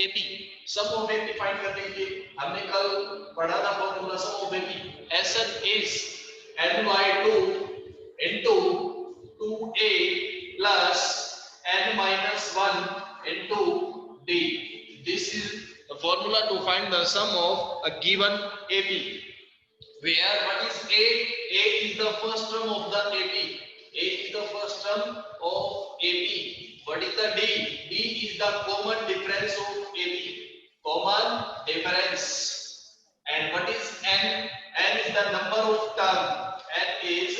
AP, sum of AP find करने के लिए हमने कल पढ़ा था formula sum of AP, Sn is n/2 into 2a plus n-1 into d. This is the formula to find the sum of a given AP. Where what is A? A is the first term of the AP. A is the first term of AP. What is the D? D is the common difference of AP. Common difference. And what is N? N is the number of term. N is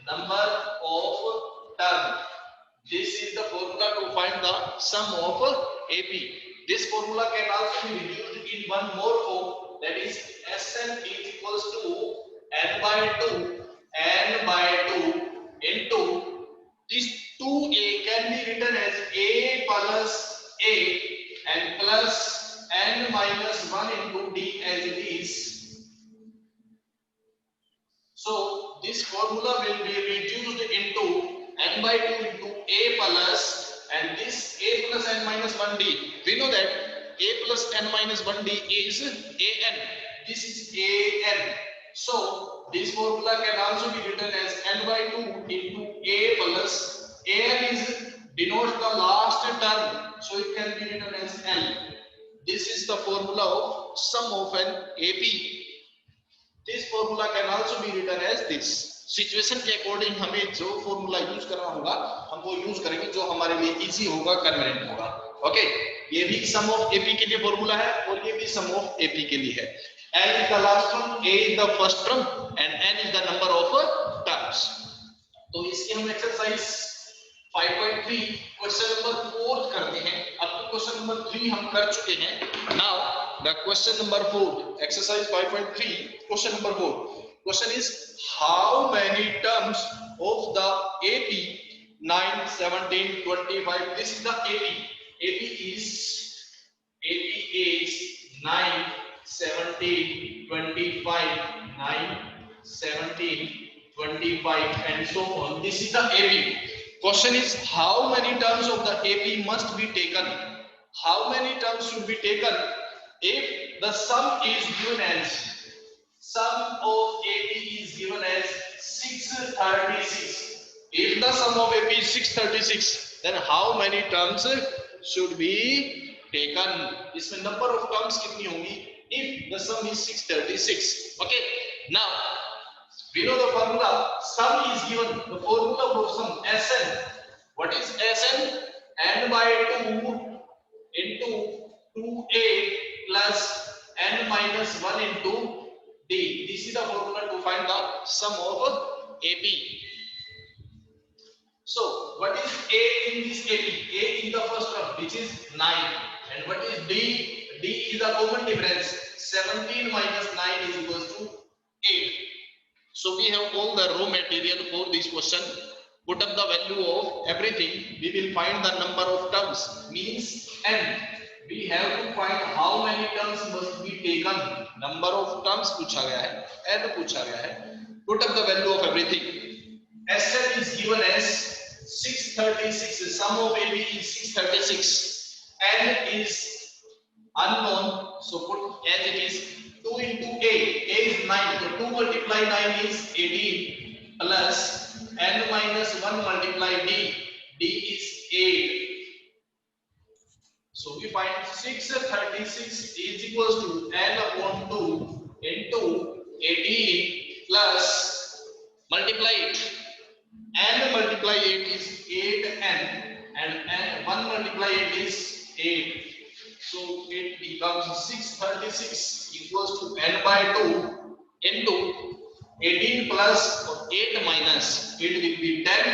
number of term. This is the formula to find the sum of AP. This formula can also be reduced in one more form, that is Sn is equals to n/2 into this 2a can be written as a plus a and plus n-1 into d as it is. So this formula will be reduced into n/2 into a plus and this a plus n-1d. We know that a plus n-1d is an. This is an. So this formula can also be written as n/2 into a plus an is denotes the last term, so it can be written as l. This is the formula of sum of an AP. This formula can also be written as this. Situation के according हमें जो formula use करना होगा हम वो use करेंगे जो हमारे लिए इजी होगा, कन्वीनियंट होगा. ओके, ये भी सम ऑफ एपी के लिए फॉर्मूला है और ये भी सम ऑफ एपी के लिए है. L is the last term, A is the first term and N is the number of terms. तो इसकी हम एक्सरसाइज 5.3 क्वेश्चन नंबर 4 करते हैं. अब तो क्वेश्चन नंबर 3 हम कर चुके हैं. Now the question number 4, exercise 5.3 question number 4. Question is how many terms of the AP 9, 17, 25? This is the AP. AP is 9, 17, 25, 9, 17, 25 and so on. This is the AP. Question is how many terms of the AP must be taken? How many terms should be taken if the sum is given as sum of AP is given as 636. If the sum of AP is 636, then how many terms should be taken? इसमें number of terms कितनी होंगी if the sum is 636? Okay, now we know the formula. Sum is given. The formula of sum Sn. What is Sn? n/2 into 2a plus n-1 into D. This is the formula to find the sum of AP. So what is A in this AP? A in the first term, which is 9, and what is D? D is the common difference. 17 minus 9 is equals to 8. So we have all the raw material for this question. Put up the value of everything. We will find the number of terms. Means n. We have to find how many terms must be taken. Number of terms पूछा गया है, n पूछा गया है. Put up the value of everything. Sn is given as 636. Sum of AB is 636. N is unknown, so put as it is. 2 into A. A is 9. So 2 multiply 9 is 18 plus n-1 multiply D. D is 8. So we find 636 is equals to n/2 into 18 plus multiply it. N multiply 8 is 8n and 1 multiply 8 is 8. So it becomes 636 equals to n/2 into 18 plus 8 minus it will be 10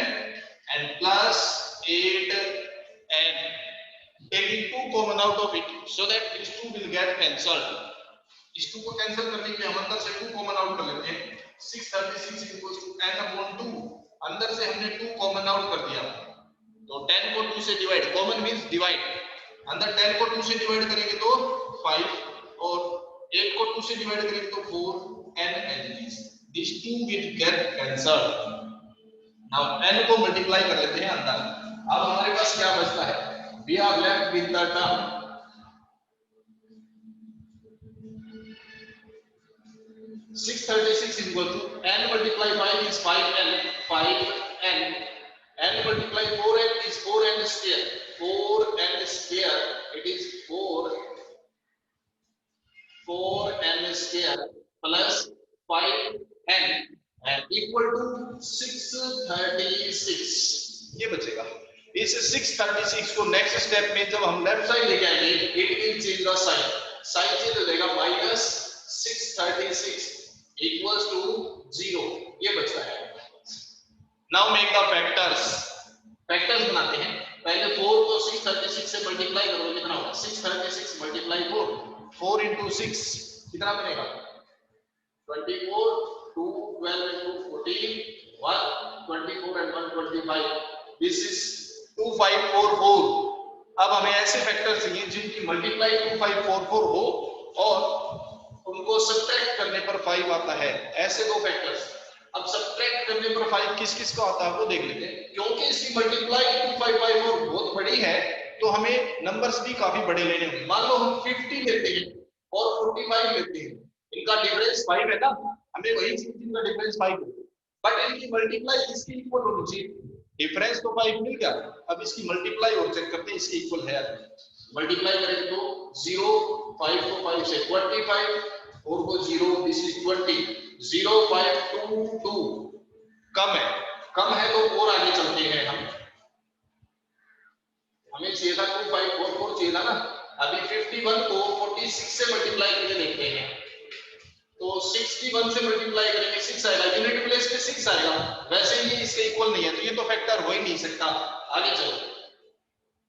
and plus 8n. Taking 2 common out of it so that these 2 will get cancelled. इस 2 को cancel करने के लिए हम अंदर से 2 common out कर लेते हैं. 636 इक्वल्स टू n/2. अंदर से हमने 2 कॉमन आउट कर दिया तो 10 को 2 से डिवाइड, कॉमन मींस डिवाइड. अंदर 10 को 2 से डिवाइड करेंगे तो 5 और 8 को 2 से डिवाइड करेंगे तो 4 n as it is. These 2 will get cancelled. Now n को मल्टीप्लाई कर लेते हैं अंदर. अब हमारे पास क्या बचता है? We are left with the term 636 is equal to n multiply 5 is 5n, 5n, n multiply 4n is 4n square, 4n square, it is 4n square plus 5n and equal to 636। ये बचेगा। इस 636 को next step में जब हम left side लेके आएंगे, it will change the sign, sign change हो जाएगा, माइनस 636 इक्वल्स टू 0, ये बचता है। Now make the factors, factors बनाते हैं। पहले 4 को 636 से मल्टीप्लाई करोगे कितना होगा, 636 मल्टीप्लाई 4 into 6 कितना बनेगा, 24, 2, 12 into 14, 1, 24 and 1, 25, this is 2544। अब हमें ऐसे फैक्टर चाहिए जिनकी मल्टीप्लाई 2544 हो और उनको सब्ट्रैक्ट करने पर 5 आता है, ऐसे दो फैक्टर्स। अब सब्ट्रैक्ट करने पर 5 किस किस का आता है वो देख लेते हैं। क्योंकि इसकी मल्टीप्लाई 2554 बहुत बड़ी है तो हमें नंबर्स भी काफी बड़े लेने होंगे। मान लो हम 50 लेते हैं और 45 लेते हैं, इनका डिफरेंस 5 है ना, हमें वही चीज इनका डिफरेंस 5 है, बट इनकी मल्टीप्लाई इसकी इक्वल होनी चाहिए। डिफरेंस तो 5 मिल गया, अब इसकी मल्टीप्लाई और चेक करते हैं इसके इक्वल है। मल्टीप्लाई करें तो 0, 5 को 5 से 25, 4 को 0, दिस इज 20, 0, 5, 2, 2 कम है, कम है तो और आगे चलते हैं हम। हमें चाहिए था 2544 चाहिए था ना, अभी 51 को 46 से मल्टीप्लाई करके देखते हैं, तो 61 से मल्टीप्लाई करेंगे 6 आएगा, यूनिट प्लेस पे 6 आएगा, वैसे ही इसके इक्वल नहीं है तो ये तो फैक्टर हो ही नहीं सकता। आगे चलो,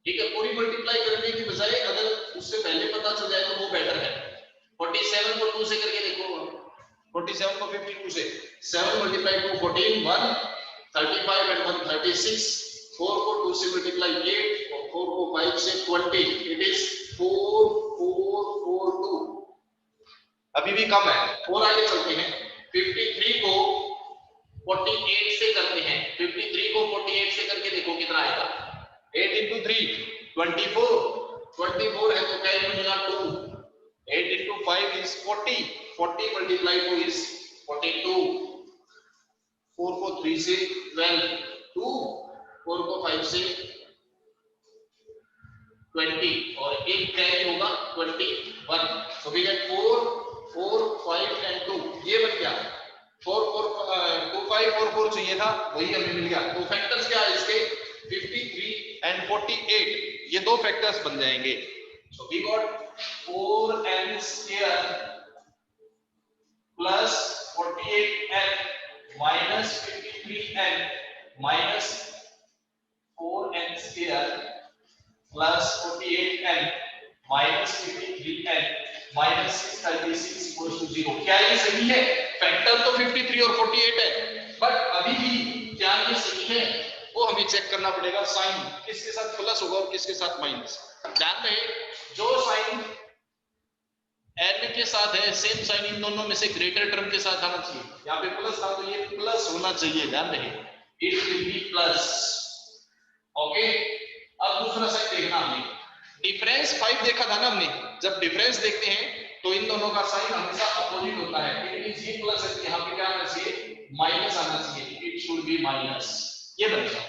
ठीक है, पूरी मल्टीप्लाई करने की बजाय अगर उससे पहले पता चल जाए तो वो बेटर है। 47 को 2 से करके देखो, 47 को 52 से, 7 मल्टीप्लाई 2 14, 1 35 and 1 36, 4 को 2 से मल्टीप्लाई 8 और 4 को 5 से 20, इट इज 4442। अभी भी कम है, और आगे चलते हैं। 53 को 48 से करते हैं, 53 को 48 से करके देखो कितना आएगा, 8 into 3 24, 24 है तो क्या बनेगा 2, 8 into 5 is 40, 40 multiply 2 is 42, 4 को 3 से 12, 2, 4 को 5 से 20 और एक कैरी होगा 21, so we get 4, 4, 5 and 2, ये बन गया 4, 4, 2, 5, 4, 4 चाहिए था, वही हमें मिल गया। तो फैक्टर्स क्या है इसके, 53 and 48, ये दो फैक्टर्स बन जाएंगे। So we got 4n square plus 48n minus 53n minus 4n square plus 48n minus 53n minus 636 equals to 0। क्या ये सही है? फैक्टर तो 53 और 48 है, बट अभी भी क्या ये सही है वो हमें चेक करना पड़ेगा। साइन किसके साथ प्लस होगा और किसके साथ माइनस। ध्यान रहे, जो साइन n के साथ है सेम साइन इन दोनों में से ग्रेटर टर्म के साथ आना चाहिए। यहाँ पे प्लस था तो ये प्लस होना चाहिए, ध्यान रहे, it will be plus. Okay, अब दूसरा साइन देखना, हमने डिफरेंस 5 देखा था ना हमने, जब डिफरेंस देखते हैं तो इन दोनों का साइन हमेशा अपोजिट होता है। इट मींस ये प्लस है, यहाँ पे क्या आना चाहिए, माइनस आना चाहिए, इट शुड बी माइनस, ये बनेगा।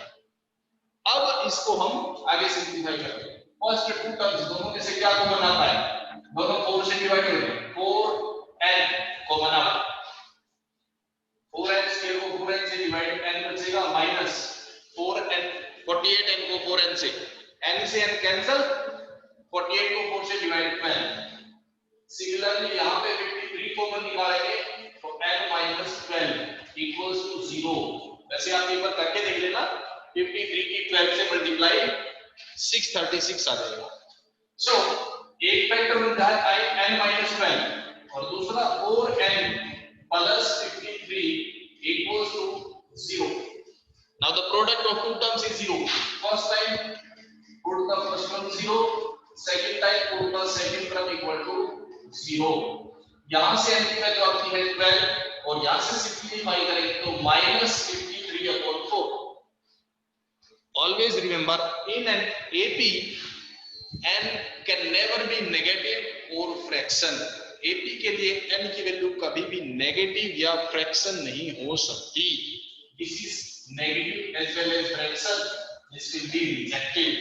अब इसको हम आगे सिंपलीफाई करते हैं। फर्स्ट टू टर्म्स दोनों में से क्या कॉमन आता है, दोनों 4 से डिवाइड हो गए, 4n कॉमन आता है, 4n स्क्वायर को 4n से डिवाइड, n बचेगा माइनस 4n, 48n को 4n से n कैंसिल, 48 को 4 से डिवाइड 12। सिमिलरली यहाँ पे 53 कॉमन निकालेंगे तो n माइनस 12 इक्वल्स टू 0। वैसे आप एक बार करके देख लेना, 53 की 12 से मल्टीप्लाई 636 आ जाएगा। सो एक फैक्टर बनता है n माइनस 12 और दूसरा 4n plus 53 equals to 0। Now the product of two terms is 0। First time put the first term 0, second time put the second term equal to 0। यहां से n की वैल्यू आती है 12 और यहां से सिंपलीफाई करेंगे तो minus 53/4। Always remember, in an AP n can never be negative or fraction। AP के लिए n की वैल्यू कभी भी नेगेटिव या फ्रैक्शन नहीं हो सकती. This is negative as well as fraction, this will be rejected.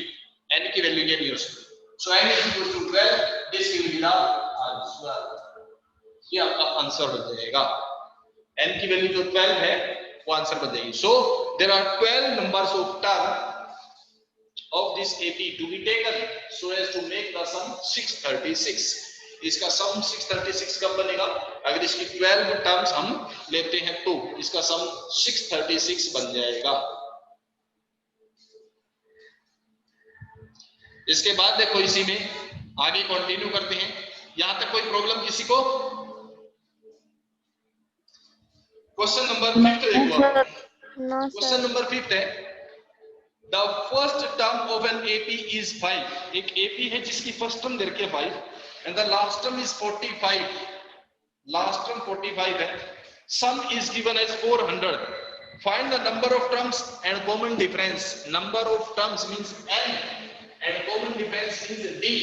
n की वैल्यू ये नहीं हो सकती. So n is equal to 12, this will be the answer. ये आपका आंसर हो जाएगा. n की वैल्यू जो 12 है वो आंसर बन जाएगी. So there are 12 numbers of term of this AP to be taken so as to make the sum 636. इसका सम 636 कब बनेगा? अगर इसकी 12 टर्म्स हम लेते हैं तो इसका सम 636 बन जाएगा. इसके बाद देखो इसी में आगे कंटिन्यू करते हैं. यहां तक कोई प्रॉब्लम किसी को? क्वेश्चन नंबर 5 देखो. क्वेश्चन नंबर 5 है The first term of an AP is 5. एक AP है जिसकी फर्स्ट टर्म दे रखी है 5 and the last term is 45. Last term 45 है. Sum is given as 400. Find the number of terms and common difference. Number of terms means n and common difference means d.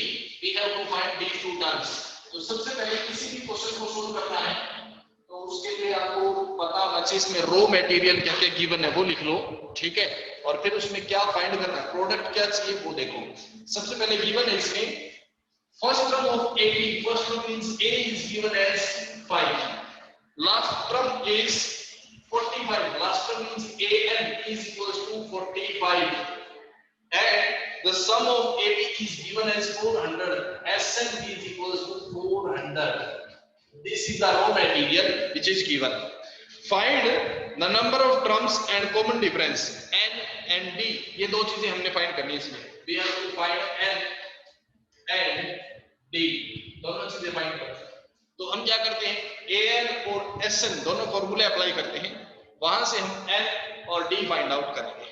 We have to find these two terms. तो सबसे पहले किसी भी question को solve करना है तो उसके लिए आपको पता होना चाहिए इसमें रॉ मटेरियल क्या क्या गिवन है वो लिख लो. ठीक है. और फिर उसमें क्या फाइंड करना है, प्रोडक्ट क्या चाहिए वो देखो. सबसे पहले गिवन है इसमें first term of AP. First term means A is given as 5. Last term is 45. Last term means AN is equals to 45 and the sum of AP is given as 400. SN is equals to 400. This is the raw material which is given. Find the number of terms and common difference. N and D ये दो चीजें हमने find करनी है इसमें. We have to find N and D दोनों चीजें find करनी है. तो हम क्या करते हैं AN और SN दोनों फॉर्मूले अप्लाई करते हैं. वहां से हम N और D फाइंड आउट करेंगे.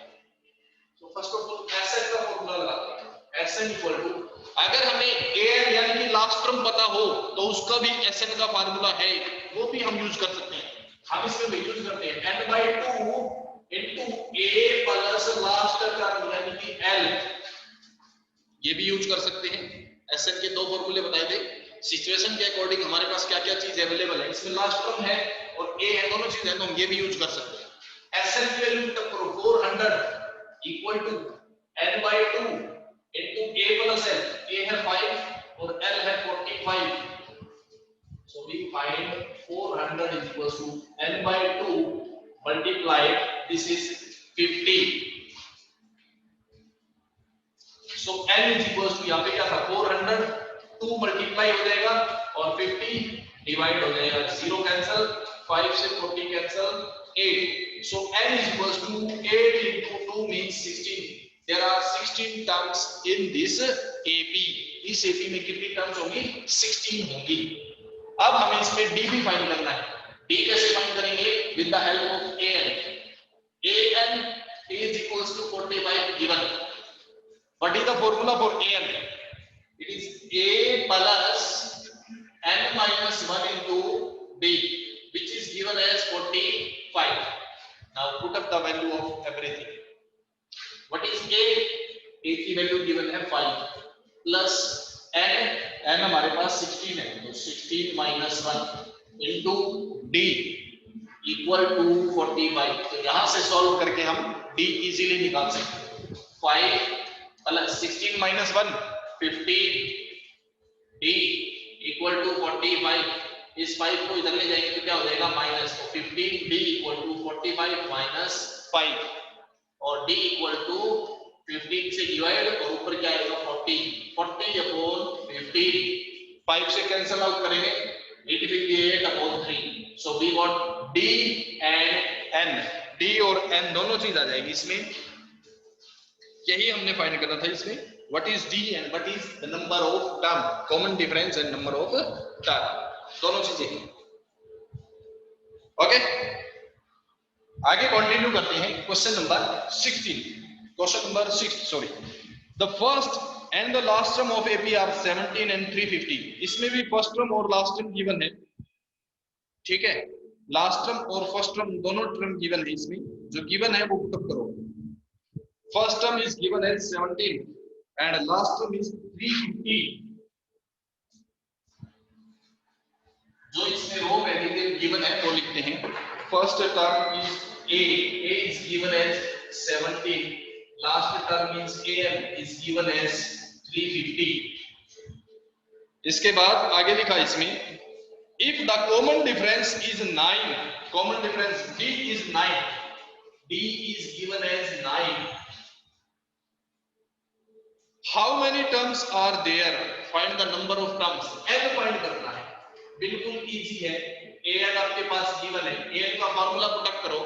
तो फर्स्ट ऑफ ऑल SN का फॉर्मूला लगाते हैं. SN इक्वल टू अगर हमें AN यानी कि लास्ट टर्म पता हो तो उसका भी SN का फार्मूला है वो भी हम यूज कर सकते हैं. हम इसमें यूज करते हैं n/2 into a plus last term यानी कि l. ये भी यूज कर सकते हैं. SN के दो फॉर्मूले बताए थे. सिचुएशन के अकॉर्डिंग हमारे पास क्या क्या चीज अवेलेबल है. इसमें लास्ट टर्म है और a है, दोनों चीज है तो हम ये भी यूज कर सकते हैं. SN की वैल्यू तक करो 400 equal to n/2 into a plus l. a है 5 और l है 45. So we find 400 is equals to n/2 multiplied this is 50. So n is equals to यहाँ पे क्या था 400 2 मल्टीप्लाई हो जाएगा और 50 डिवाइड हो जाएगा. 0 कैंसिल 5 से 40 cancel 8. So n is equals to 8 into 2 means 16. There are 16 terms in this AP. इस AP में कितनी टर्म्स होंगी 16 होंगी. अब हमें इसमें D भी फाइंड करना है. D कैसे फाइंड करेंगे? With the help of AN. AN is equals to 45 given. What is the formula for AN? It is A plus n minus 1 into D, which is given as 45. Now put up the value of everything. What is A? A की value given है 5 plus n हमारे पास 16 है तो 16 minus 1 into D equal to 45. तो यहाँ से solve करके हम D इजीली निकाल सकते हैं. 5 plus 16 minus 1 15 D equal to 45. इस 5 को इधर ले जाएंगे तो क्या हो जाएगा माइनस. तो 15 D equal to 45 minus 5 और D equal to 15 से डिवाइड और ऊपर क्या आएगा 40 अपॉन 15. 5 से कैंसिल आउट करेंगे 8 will be 8 upon 3. So we got D and N. D और N दोनों चीज आ जाएगी इसमें. यही हमने फाइंड करना था इसमें. What is D and what is the number of term, common difference and number of term. दोनों चीजें. ओके आगे कंटिन्यू करते हैं. Question number 16. Question number 6, sorry. The first and the last term of AP are 17 and 350. इसमें भी first term और last term given है. ठीक है. Last term और first term दोनों term given है इसमें. जो given है वो पुट करो. First term is given as 17 and last term is 350. Given है वो लिखते हैं। First term is a is given as 17, last term is an is given as 350। इसके बाद आगे लिखा इसमें if the common difference is 9, common difference d is 9, d is given as 9, how many terms are there, find the number of terms, n find करना है। बिल्कुल easy है, an आपके पास गिवन है, an का फार्मूला पुट अप करो,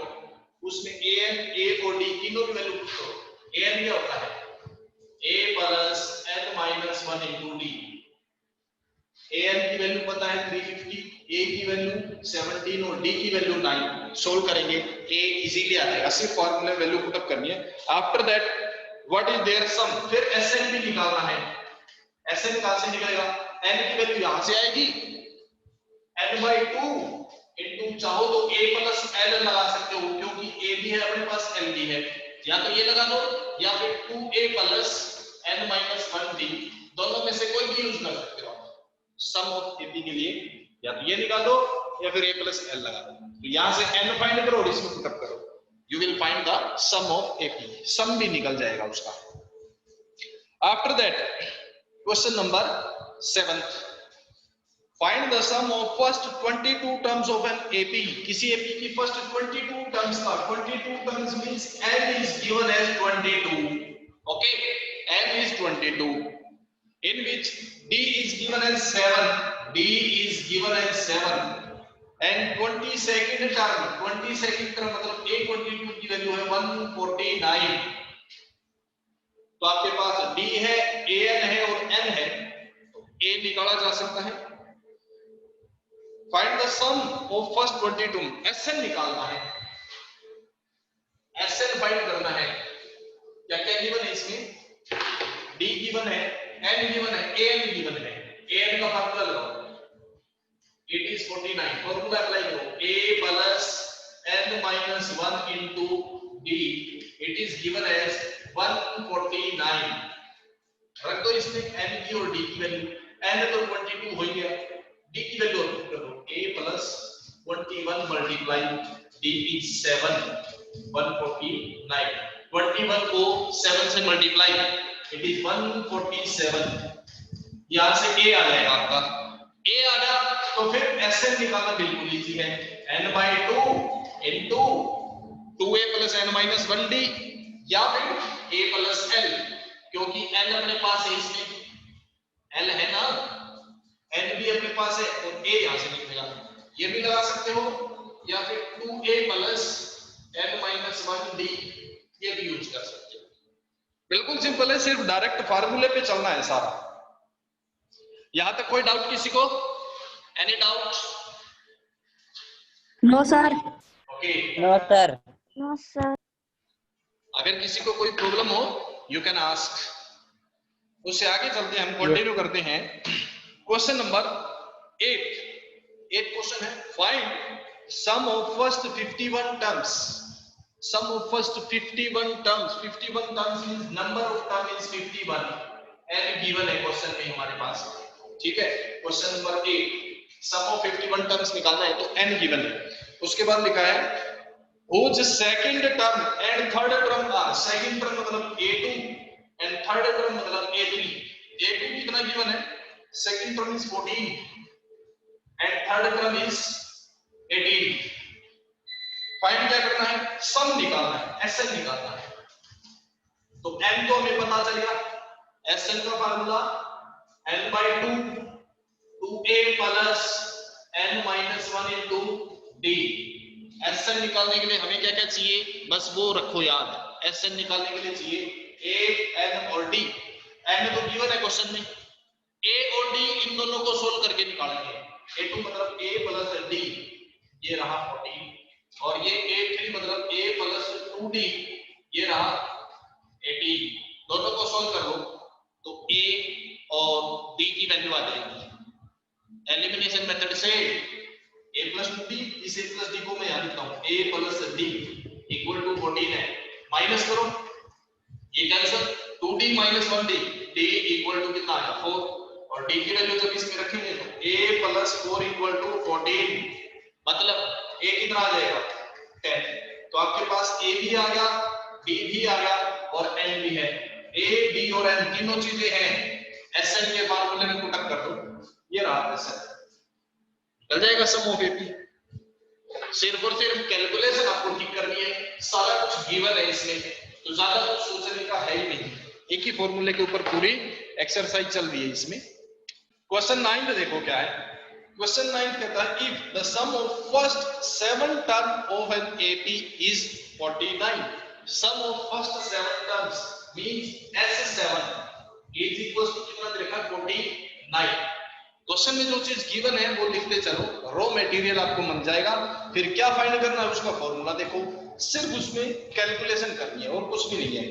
उसमें an a और d तीनों की वैल्यू पुट करो। an क्या होता है a plus n minus 1 into d, an की वैल्यू पता है 350, a की वैल्यू 17 और d की वैल्यू 9। सोल्व करेंगे a इजीली आ जाएगा, सिर्फ फार्मूले वैल्यू पुट अप करनी है। After that what is there sum, फिर sn भी निकालना है। sn कहां से निकलेगा, n की वैल्यू यहां से आएगी n/2 इनटू, चाहो तो a प्लस l लगा सकते हो क्योंकि a भी है अपने पास l भी है, या तो ये लगा लो या फिर 2a plus n minus 1d, दोनों में से कोई भी यूज कर सकते हो। सम ऑफ ap के लिए या तो ये निकालो या फिर a प्लस l लगा लो। तो यहां से n फाइंड करो और इसमें पुट अप करो, you will find the sum of ap, sum भी निकल जाएगा उसका। After that question number 7, find the sum of first 22 terms of an AP, किसी एपी की फर्स्ट 22 टर्म्स का, 22 terms means n is given as 22, okay, n is 22, in which d is given as 7, d is given as 7, and 22nd term, 22nd term मतलब a22 की value है 149। तो आपके पास d है, an है और n है, तो a निकाला जा सकता है। Find the sum of first 22, SN निकालना है, SN फाइंड करना है। क्या क्या गिवन है इसमें, D गिवन है, N गिवन है, AN गिवन है। AN का फार्मूला लगाओ, इट इज 49, फार्मूला अप्लाई करो, A plus N minus 1 into D, it is given as 149। रख दो इसमें N की और D की वैल्यू, N तो 22 हो गया, D की वैल्यू पुट करो, a plus 21 multiply d is 7, 149, 21 को 7 से मल्टीप्लाई इट इज 147, यहां से a आ जाएगा आपका, a आ गया तो फिर sn निकालना बिल्कुल इजी है, n/2 into 2a plus n minus 1d या फिर a प्लस l, क्योंकि n अपने पास है, इसमें l है ना, n भी अपने पास है और a यहां से निकलेगा, ये भी लगा सकते हो या फिर 2a plus n minus 1d ये भी यूज कर सकते हो। बिल्कुल सिंपल है, सिर्फ डायरेक्ट फार्मूले पे चलना है सारा। यहां तक कोई डाउट किसी को, any doubt? No sir. Okay, no sir. No sir. अगर किसी को कोई प्रॉब्लम हो यू कैन आस्क। उससे आगे चलते हैं, हम कंटिन्यू करते हैं। क्वेश्चन नंबर 8 क्वेश्चन है, find sum of first 51 terms, sum of first 51 terms, 51 terms means number of term is 51, n given है क्वेश्चन में हमारे पास, ठीक है। Question number 8 sum of 51 terms निकालना है तो n गिवन है। उसके बाद लिखा है whose second term and third term are, second term मतलब a2 and third term मतलब a3, a2 कितना गिवन है, second term is 14 and third term is 18। Find क्या करना है, सम निकालना है, SN निकालना है। तो n तो हमें पता चल गया, SN का formula n/2 2a plus n minus 1 into d। SN निकालने के लिए हमें क्या क्या चाहिए, बस वो रखो याद, SN निकालने के लिए चाहिए a, n और d। n तो गिवन है क्वेश्चन में, a और d इन दोनों को सोल्व करके निकालेंगे, a2 मतलब a प्लस d, ये रहा 14, और ये a3 मतलब a प्लस 2d, ये रहा 18। दोनों को सोल्व करो तो a और d की वैल्यू आ जाएगी। एलिमिनेशन मेथड से a प्लस 2d, इस a प्लस d को मैं यहां लिखता हूं, a plus d equal to 14 है, माइनस करो, ये cancel, 2d minus 1d, d equal to कितना आया 4, और d की वैल्यू जब इसमें रखेंगे तो a प्लस 4 इक्वल टू 14 मतलब a कितना आ जाएगा 10, तो आपके पास a भी आ गया, b भी आ गया और n भी है। a b और n तीनों चीजें हैं, Sn के फार्मूले में पुट अप कर दो, ये रहा Sn, चल जाएगा सम ऑफ AP। सिर्फ और सिर्फ कैलकुलेशन आपको ठीक करनी है, सारा कुछ गिवन है इसमें, तो ज्यादा कुछ सोचने का है ही नहीं, एक ही फॉर्मूले के ऊपर पूरी एक्सरसाइज चल रही है इसमें। क्वेश्चन 9 में देखो क्या है। क्वेश्चन 9 कहता है if the sum of first 7 term of an AP is 49, sum of first 7 terms means S7 is equal to कितना लिखा 49। क्वेश्चन में जो चीज गिवन है वो लिखते चलो, रॉ मटेरियल आपको मिल जाएगा, फिर क्या फाइंड करना है उसका फॉर्मूला देखो, सिर्फ उसमें कैलकुलेशन करनी है और कुछ भी नहीं है।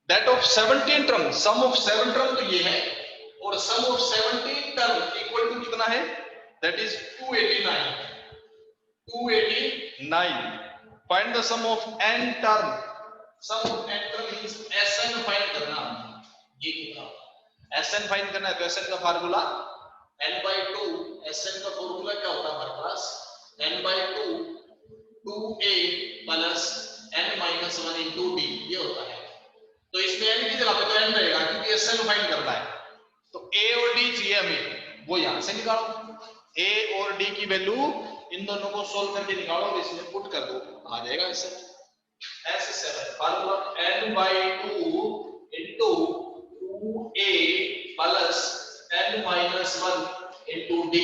That of 17 term, sum of 7 term तो ये है, और sum of 17 term equal to कितना है, that is 289। 289 find the sum of n term, sum of n term means Sn find करना, ये कितना Sn फाइंड करना है, तो Sn का फार्मूला n/2, Sn का फॉर्मूला क्या होता है हमारे पास n/2 2a plus n-1 into d, ये होता है। तो इसमें n की जगह पे तो n रहेगा क्योंकि Sn फाइंड करना है, तो a और d चाहिए हमें, वो यहां से निकालो, a और d की वैल्यू इन दोनों को सोल्व करके निकालो और इसमें पुट कर दो, आ जाएगा S7 formula n/2 into 2a plus n-1 into d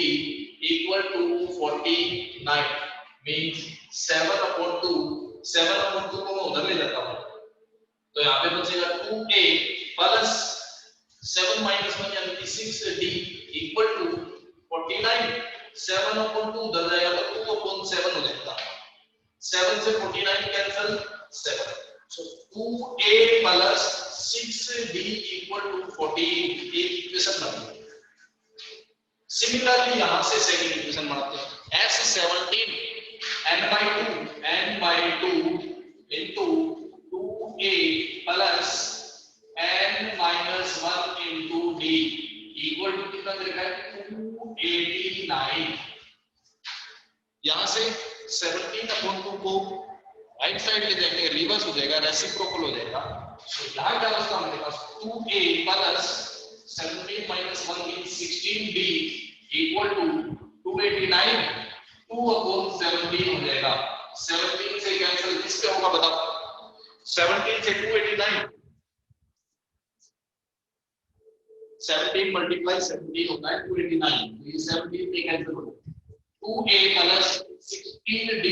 equal to 49 means 7/2, 7/2 को मैं उधर ले जाता हूं, तो यहाँ पे बचेगा 2a plus 7-1 यानी कि 6d equal to 49, 7/2 उधर जाएगा तो 2/7 हो जाएगा, 7 से 49 cancel 7, so 2a plus 6d equal to 14, एक इक्वेशन बनी। सिमिलरली यहां से सेकंड इक्वेशन बनाते हैं, S17 n/2 into 2a plus n-1 into d equal to कितना लिखा है 289। यहां से 17/2 को राइट साइड ले जाएंगे, रिवर्स हो जाएगा, रेसिप्रोकल हो जाएगा, सो यहां क्या बचता हमारे पास 2a plus 17-1 means 16d equal to 289, 2/17 हो जाएगा, 17 से कैंसिल किस पे होगा बताओ, 17 से 289, 17 मल्टीप्लाई 17 होता है 289, तो ये 17 पे कैंसिल हो जाएगा, 2a plus 16d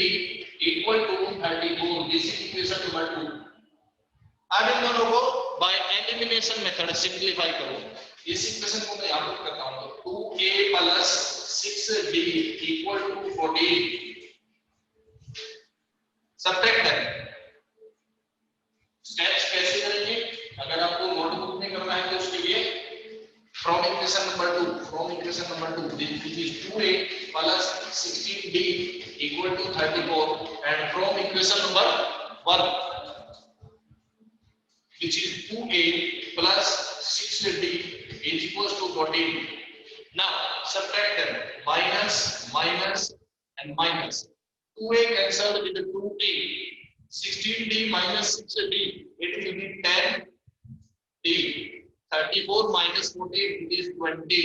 equal to 34, this is equation number 2। अब इन दोनों को बाय एलिमिनेशन मेथड सिंपलीफाई करो, इस इक्वेशन को मैं यहां पर करता हूं, तो 2a plus 6d equal to 14, subtract करें। स्टेप्स कैसे करेंगे, अगर आपको नोटबुक में करना है तो उसके लिए from equation number 2 this is 2a plus 16d equal to 34, and from equation number 1 which is 2a plus 6d is equals to 14. Now subtract them, minus and minus, 2a cancelled with the 2a, 16d minus 6d it will be 10d, 34 minus 48 it is 20,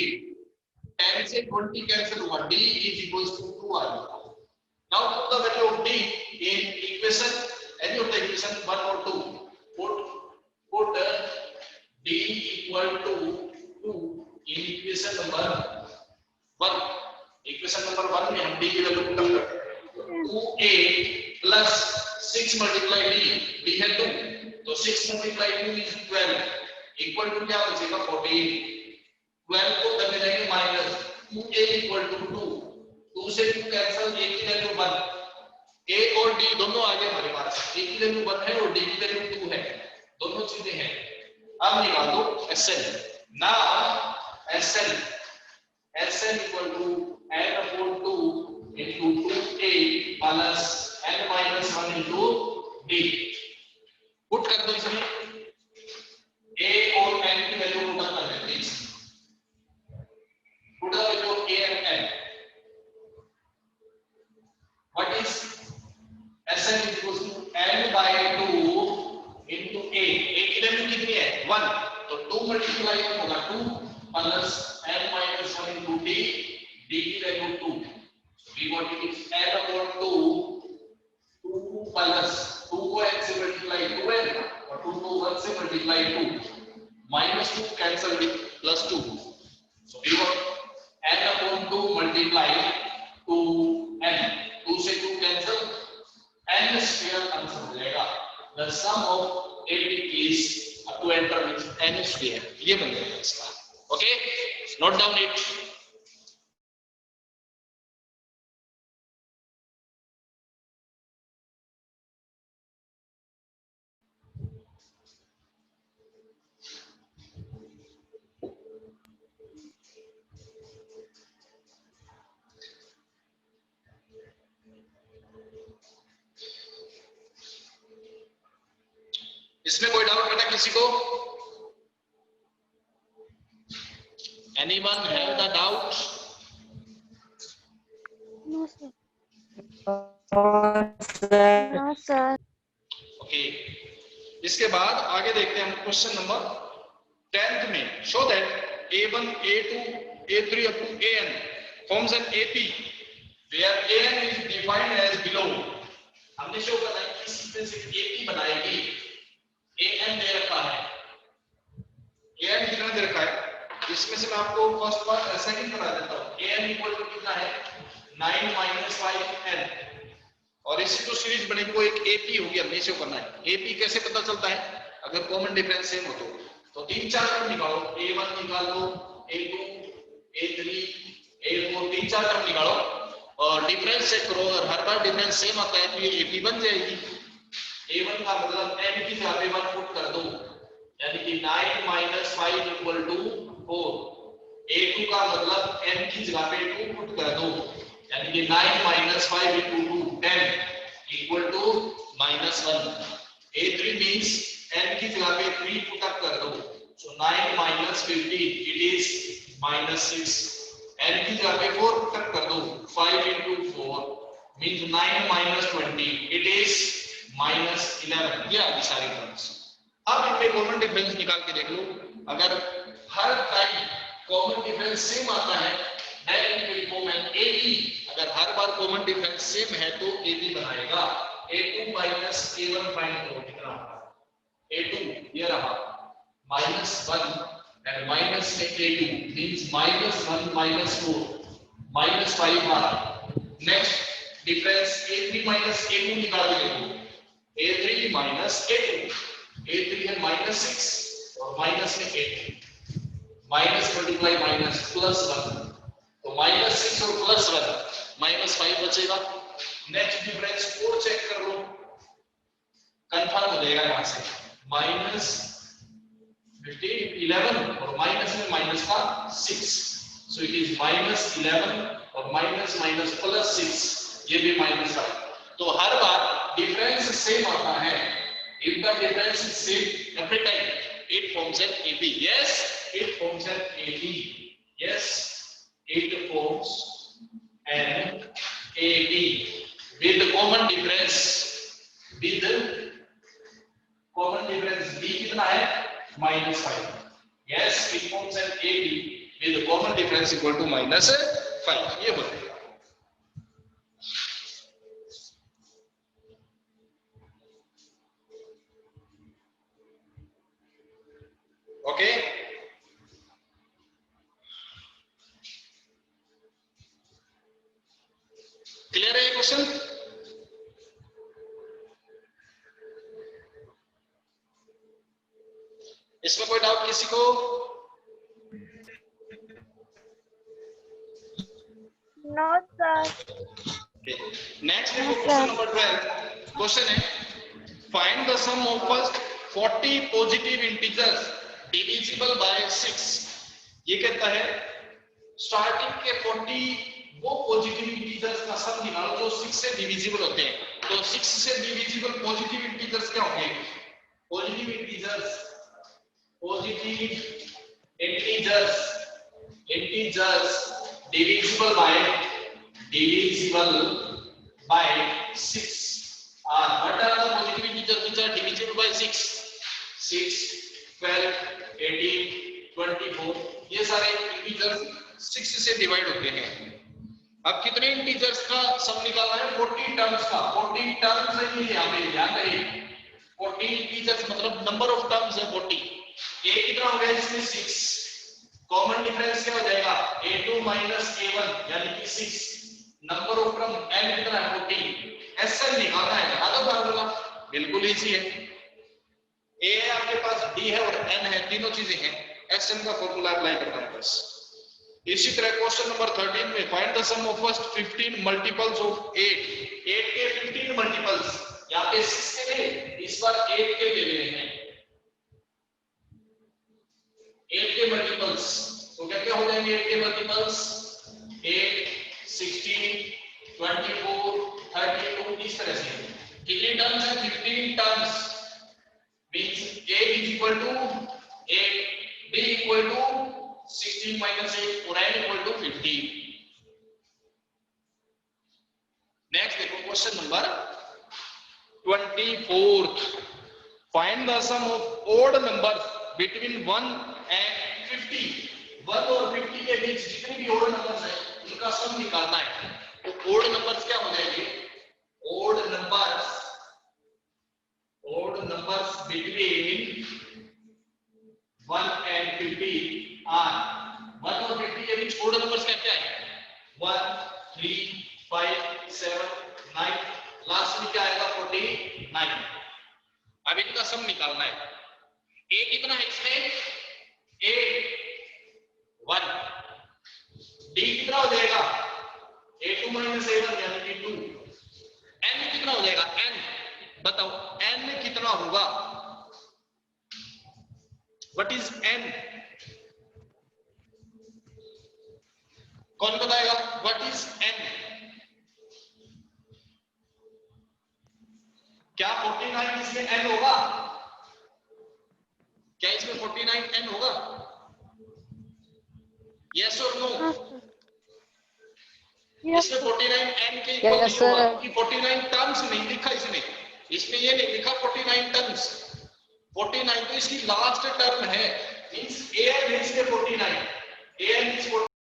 10 से 20 cancel हुआ, d is equals to 2 आ जाएगा। Now put the value of d in equation, any of the equation 1 or 2, put d equal to 2 in equation number 1, equation number 1 में हम d की value put करते हैं, 2a plus 6 multiply d है 2, तो 6 multiply 2 is 12 equal to क्या बचेगा 14, 12 को करने जाएंगे माइनस, 2a इक्वल टू 2, 2 से 2 कैंसिल, a की वैल्यू 1, a और d दोनों आ गए हमारे पास, a की वैल्यू 1 है और d की वैल्यू 2 है, दोनों चीजें हैं। अब निकाल दो Sn, now Sn equal to n/2 into 2a plus n-1 into d, put कर दो इसमें, a और n की वैल्यू पुट कर देते हैं, put the value of a and n, minus 1 into d, d की value 2. We got it is n upon 2, 2 plus 2 को n से मल्टीप्लाई 2n और 2 को 1 से multiply 2, minus 2 cancel with plus 2. So we got n upon 2 multiply 2n, 2 से 2 cancel, n square answer हो जाएगा. The sum of AB is to enter with n square. ये बन जाएगा इसका. Okay, note down it. इसमें कोई डाउट बेटा किसी को? Anyone have the doubt? No sir. No sir. Okay. इसके बाद आगे देखते हैं हम क्वेश्चन नंबर 10th में. Show that A1, A2, A3 up to AN forms an AP where AN is defined as below. हमने शो करना है कि इसमें से AP बनाएगी. AN दे रखा है, AN कितना दे रखा है, इसमें से मैं आपको फर्स्ट पार्ट सेकंड बता देता हूं. AN इक्वल टू कितना है 9 minus 5n और इसकी जो सीरीज बनेगी वो एक AP होगी. हमने इसे करना है. AP कैसे पता चलता है? अगर कॉमन डिफरेंस सेम हो तो तीन चार टर्म निकालो. A1 निकाल लो, A2, A3, A4, तीन चार टर्म निकालो और डिफरेंस चेक करो. और हर बार डिफरेंस सेम आता है तो ये AP बन जाएगी. A1 का मतलब n की जगह पे 1 पुट कर दो, यानी कि 9 minus 5 equal to 4. A2 का मतलब n की जगह पे 2 पुट कर दो, यानी कि 9 minus 5 into 2 10 equal to -1. A3 means n की जगह पे 3 पुट अप कर दो, so 9 minus 15 it is -6. n की जगह पे 4 पुट अप कर दो, 5 into 4 means 9 minus 20 it is -11. ये आदि सारी टर्म्स. अब इनमें कॉमन डिफरेंस निकाल के देख लो. अगर हर टाइम कॉमन डिफरेंस सेम आता है then it will form an AB. अगर हर बार कॉमन डिफरेंस सेम है तो AB बनाएगा. A2 minus A1 फाइंड करो कितना. A2 ये रहा -1 and minus में A2 means -1 -4 -5 आ. Next difference A3 minus A2 निकाल के देखो. A3 minus A2, A3 है -6 और माइनस में 8, माइनस मल्टीप्लाई माइनस +1, तो -6 और +1 -5 बचेगा. नेक्स्ट डिफरेंस 4 चेक कर लो, कंफर्म हो जाएगा यहां से. -11 और माइनस में माइनस का 6, सो इट इज -11 और माइनस +6, ये भी -5. तो हर बार डिफरेंस सेम आता है. If the difference is same every time, it forms an AB. Yes, it forms an AB. Yes, it forms an AB with common difference. With common difference B कितना है -5. Yes, it forms an AB with common difference equal to -5. ये बोलेगा. Okay, clear है ये question? इसमें कोई doubt किसी को? No sir. नेक्स्ट देखो क्वेश्चन नंबर 12. क्वेश्चन है find the sum of first 40 positive integers divisible by 6. ये कहता है स्टार्टिंग के 40 वो पॉजिटिव इंटीजर्स का सम निकालो जो 6 से डिविजिबल होते हैं. तो 6 से डिविजिबल पॉजिटिव इंटीजर्स क्या होंगे? Positive integers divisible by 6 are what are the positive integers which are divisible by 6? 6, 12, 18, 24 ये सारे इंटीजर्स 6 से डिवाइड होते हैं। अब कितने इंटीजर्स का सम निकालना है? 40 टर्म्स का। 40 टर्म्स है ये, यहाँ पे ध्यान रहे, 40 इंटीजर्स मतलब नंबर ऑफ टर्म्स है 40। a कितना हो गया इसमें? 6। कॉमन डिफरेंस क्या हो जाएगा? a2 माइनस a1 यानी कि 6। नंबर ऑफ टर्म n कितना है? 40। sn निकालना है, बता दो फार्मूला, बिल्कुल इजी है। a है आपके पास, d है और n है, तीनों चीजें हैं, sn का फॉर्मूला अप्लाई करना है बस। इसी तरह क्वेश्चन नंबर 13 में find the sum of first 15 multiples of 8। 8 के 15 मल्टीपल्स, यहाँ पे 6 के थे, इस बार 8 के ले रहे हैं। 8 के मल्टीपल्स तो क्या क्या हो जाएंगे? 8 के मल्टीपल्स 8, 16, 24, 32, इस तरह से। कितनी टर्म्स है? 15 terms. Means a is equal to 8, b equal to 16 minus 8 और n equal to 15। नेक्स्ट देखो question number 24। Find the sum of odd numbers between 1 and 50। 1 और 50 के बीच जितने भी ऑड नंबर्स हैं उनका सम निकालना है। तो ऑड नंबर्स क्या हो जाएंगे? Odd numbers between 1 and 50 are 1 और 50 के बीच ऑड नंबर्स क्या क्या है? 1, 3, 5, 7, 9, लास्ट में क्या आएगा? 49। अब इनका सम निकालना है। a कितना है इसमें? a 1। d कितना हो जाएगा? a2 माइनस a1 यानी कि 2। n कितना हो जाएगा? n बताओ n कितना होगा? What is n? कौन बताएगा? What is n? क्या 49 इसमें n होगा? क्या इसमें 49 n होगा? यस और नो? इसमें 49 n के इक्वल नहीं होगा क्योंकि 49 टर्म्स नहीं लिखा इसमें। इसमें ये नहीं लिखा 49 टर्म्स। 49 तो इसकी लास्ट टर्म है, means an is 49, an is 49।